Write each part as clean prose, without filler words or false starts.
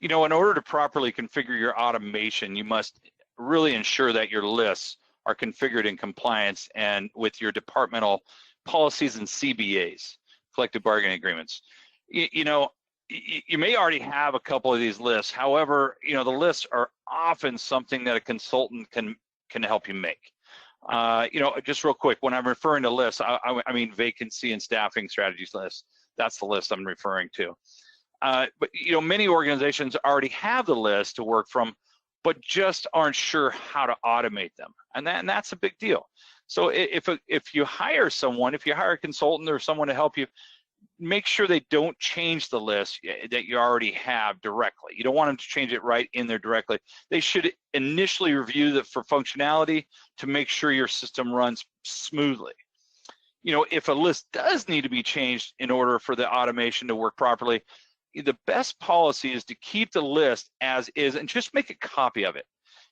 In order to properly configure your automation, you must really ensure that your lists are configured in compliance and with your departmental policies and CBAs, collective bargaining agreements. You may already have a couple of these lists. However, the lists are often something that a consultant can help you make. Just real quick, when I'm referring to lists, I mean vacancy and staffing strategies lists. That's the list I'm referring to. But many organizations already have the list to work from, but just aren't sure how to automate them, and that's a big deal. So if you hire someone, if you hire a consultant or someone to help you, make sure they don't change the list that you already have directly. You don't want them to change it right in there directly. They should initially review for functionality to make sure your system runs smoothly. If a list does need to be changed in order for the automation to work properly, the best policy is to keep the list as is and just make a copy of it.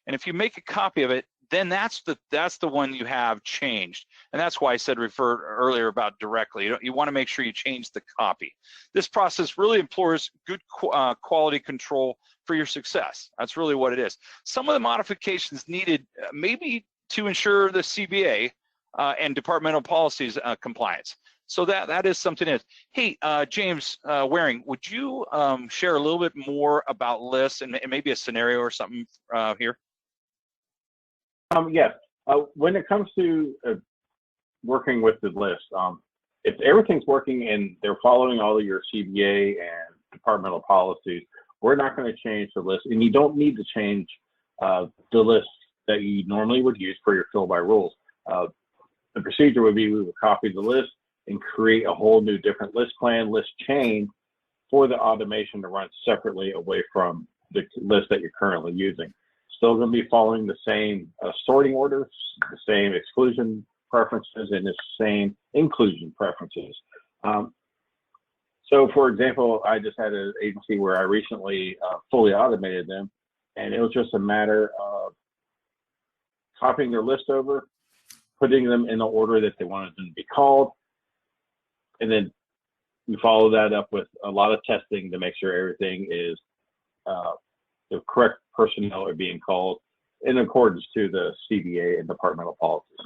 And if you make a copy of it, then that's the one you have changed. And that's why I said referred earlier about directly. You want to make sure you change the copy. This process really implores good quality control for your success. That's really what it is. Some of the modifications needed maybe to ensure the CBA and departmental policies compliance. So that is something else. Hey, James Waring, would you share a little bit more about lists and maybe a scenario or something here? Yes. When it comes to working with the list, if everything's working and they're following all of your CBA and departmental policies, we're not going to change the list, and you don't need to change the list that you normally would use for your fill by rules. The procedure would be we would copy the list and create a whole new different list plan, list chain for the automation to run separately away from the list that you're currently using. Still going to be following the same sorting orders, the same exclusion preferences, and the same inclusion preferences. So for example, I just had an agency where I recently fully automated them, and it was just a matter of copying their list over, putting them in the order that they wanted them to be called, and then we follow that up with a lot of testing to make sure everything is the correct personnel are being called in accordance to the CBA and departmental policies.